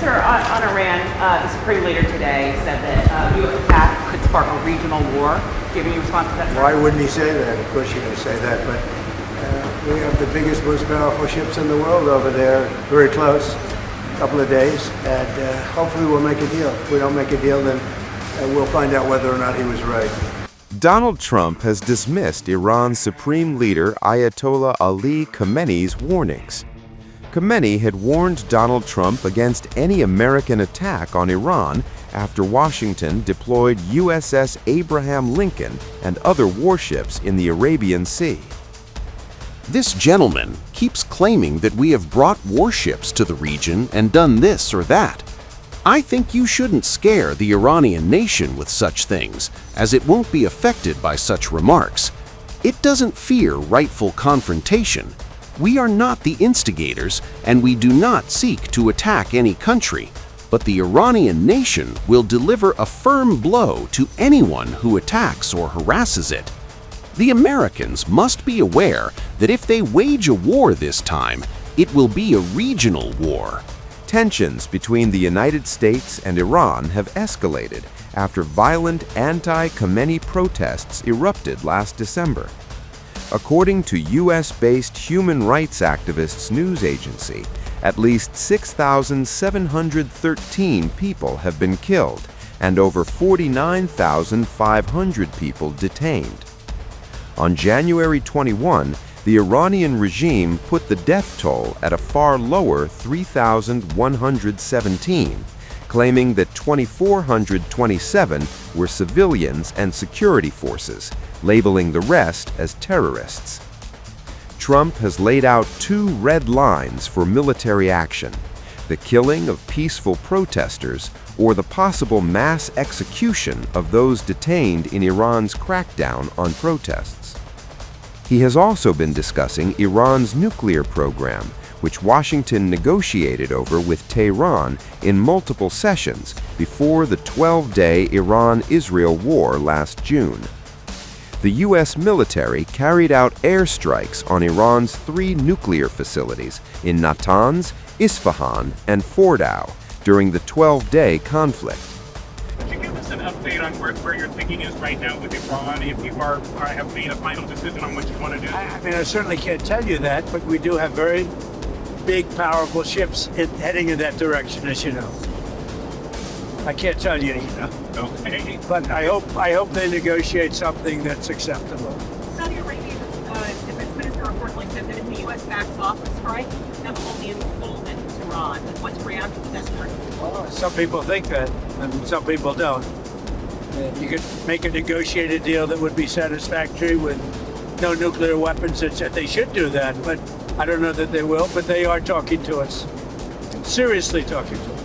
Sir, on Iran, the Supreme Leader today said that U.S. attack could spark a regional war. Do you have any response to that, sir? Why wouldn't he say that? Of course you're going to say that, but we have the biggest, most powerful ships in the world over there, very close, a couple of days, and hopefully we'll make a deal. If we don't make a deal, then we'll find out whether or not he was right. Donald Trump has dismissed Iran's Supreme Leader Ayatollah Ali Khamenei's warnings. Khamenei had warned Donald Trump against any American attack on Iran after Washington deployed USS Abraham Lincoln and other warships in the Arabian Sea. This gentleman keeps claiming that we have brought warships to the region and done this or that. I think you shouldn't scare the Iranian nation with such things, as it won't be affected by such remarks. It doesn't fear rightful confrontation. We are not the instigators, and we do not seek to attack any country, but the Iranian nation will deliver a firm blow to anyone who attacks or harasses it. The Americans must be aware that if they wage a war this time, it will be a regional war. Tensions between the United States and Iran have escalated after violent anti-Khamenei protests erupted last December. According to U.S.-based human rights activists news agency, at least 6,713 people have been killed and over 49,500 people detained. On January 21, the Iranian regime put the death toll at a far lower 3,117, claiming that 2,427 were civilians and security forces, labeling the rest as terrorists. Trump has laid out two red lines for military action: the killing of peaceful protesters or the possible mass execution of those detained in Iran's crackdown on protests. He has also been discussing Iran's nuclear program, which Washington negotiated over with Tehran in multiple sessions before the 12-day Iran-Israel war last June. The U.S. military carried out airstrikes on Iran's 3 nuclear facilities in Natanz, Isfahan, and Fordow during the 12-day conflict. Could you give us an update on where your thinking is right now with Iran, if you have made a final decision on what you want to do? I mean, I certainly can't tell you that, but we do have very big, powerful ships heading in that direction, as you know. I can't tell you, Okay. But I hope they negotiate something that's acceptable. Saudi Arabia's defense minister reportedly said that if the U.S. backs off a strike, that will only embolden Iran. What's your reaction to that, sir? Well, some people think that, and some people don't. And you could make a negotiated deal that would be satisfactory with no nuclear weapons. They should do that, but I don't know that they will. But they are talking to us, seriously talking to us.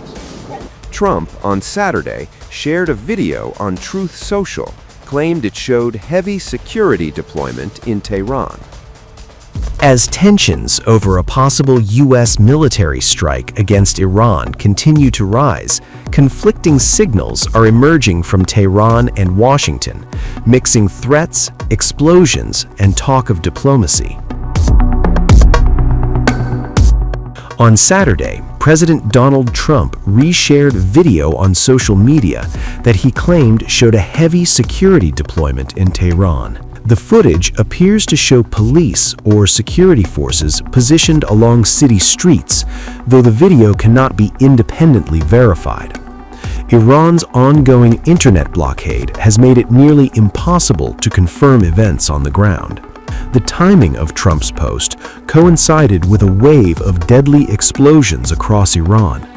Trump, on Saturday, shared a video on Truth Social, claimed it showed heavy security deployment in Tehran. As tensions over a possible U.S. military strike against Iran continue to rise, conflicting signals are emerging from Tehran and Washington, mixing threats, explosions, and talk of diplomacy. On Saturday, President Donald Trump reshared video on social media that he claimed showed a heavy security deployment in Tehran. The footage appears to show police or security forces positioned along city streets, though the video cannot be independently verified. Iran's ongoing internet blockade has made it nearly impossible to confirm events on the ground. The timing of Trump's post coincided with a wave of deadly explosions across Iran.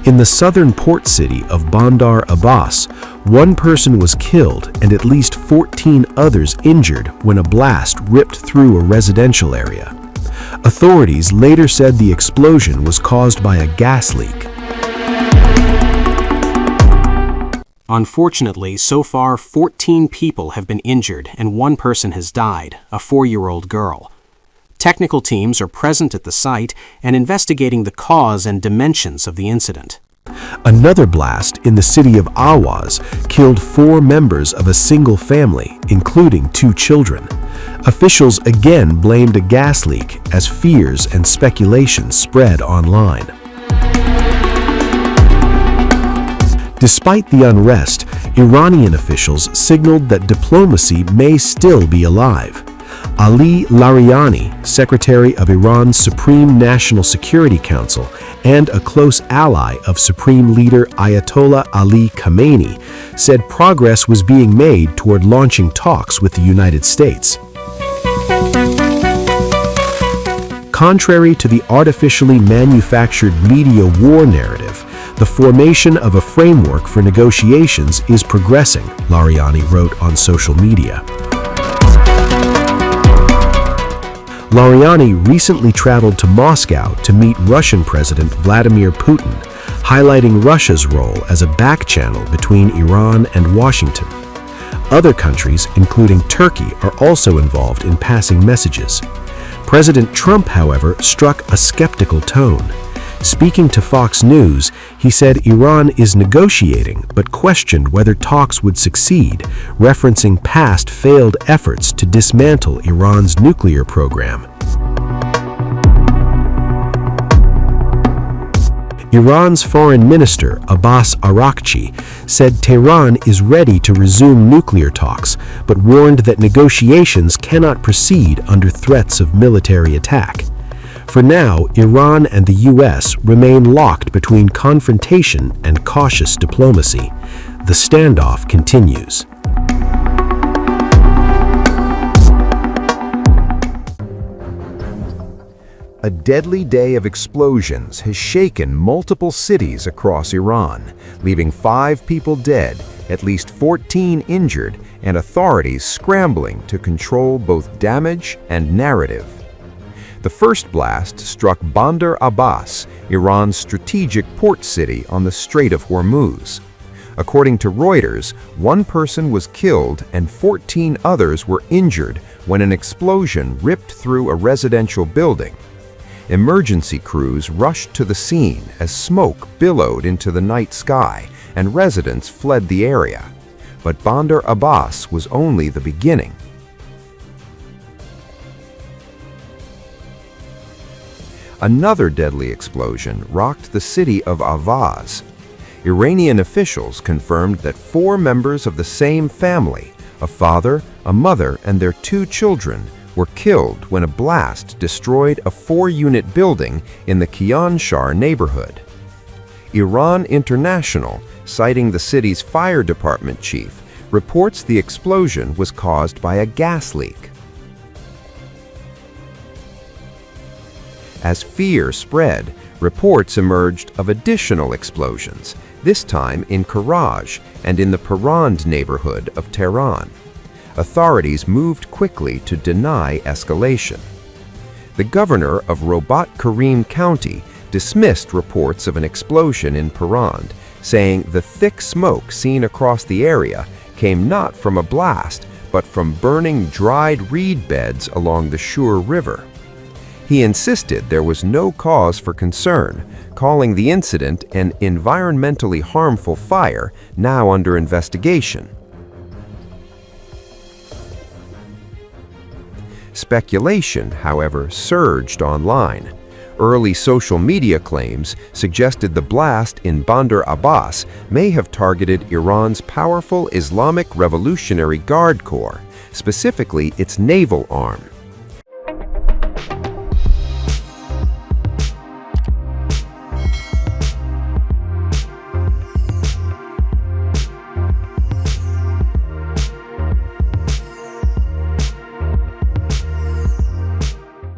In the southern port city of Bandar Abbas, one person was killed and at least 14 others injured when a blast ripped through a residential area. Authorities later said the explosion was caused by a gas leak. Unfortunately, so far 14 people have been injured and one person has died, a 4-year-old girl. Technical teams are present at the site and investigating the cause and dimensions of the incident. Another blast in the city of Awaz killed 4 members of a single family, including 2 children. Officials again blamed a gas leak as fears and speculation spread online. Despite the unrest, Iranian officials signaled that diplomacy may still be alive. Ali Larijani, secretary of Iran's Supreme National Security Council and a close ally of Supreme Leader Ayatollah Ali Khamenei, said progress was being made toward launching talks with the United States. Contrary to the artificially manufactured media war narrative, the formation of a framework for negotiations is progressing, Larijani wrote on social media. Larijani recently traveled to Moscow to meet Russian President Vladimir Putin, highlighting Russia's role as a back channel between Iran and Washington. Other countries, including Turkey, are also involved in passing messages. President Trump, however, struck a skeptical tone. Speaking to Fox News, he said Iran is negotiating but questioned whether talks would succeed, referencing past failed efforts to dismantle Iran's nuclear program. Iran's Foreign Minister Abbas Araghchi said Tehran is ready to resume nuclear talks, but warned that negotiations cannot proceed under threats of military attack. For now, Iran and the U.S. remain locked between confrontation and cautious diplomacy. The standoff continues. A deadly day of explosions has shaken multiple cities across Iran, leaving 5 people dead, at least 14 injured, and authorities scrambling to control both damage and narrative. The first blast struck Bandar Abbas, Iran's strategic port city on the Strait of Hormuz. According to Reuters, 1 person was killed and 14 others were injured when an explosion ripped through a residential building. Emergency crews rushed to the scene as smoke billowed into the night sky and residents fled the area. But Bandar Abbas was only the beginning. Another deadly explosion rocked the city of Avaz. Iranian officials confirmed that 4 members of the same family, a father, a mother, and their 2 children, were killed when a blast destroyed a 4-unit building in the Kianshar neighborhood. Iran International, citing the city's fire department chief, reports the explosion was caused by a gas leak. As fear spread, reports emerged of additional explosions, this time in Karaj and in the Parand neighborhood of Tehran. Authorities moved quickly to deny escalation. The governor of Robat Karim County dismissed reports of an explosion in Parand, saying the thick smoke seen across the area came not from a blast, but from burning dried reed beds along the Shur River. He insisted there was no cause for concern, calling the incident an environmentally harmful fire now under investigation. Speculation, however, surged online. Early social media claims suggested the blast in Bandar Abbas may have targeted Iran's powerful Islamic Revolutionary Guard Corps, specifically its naval arm.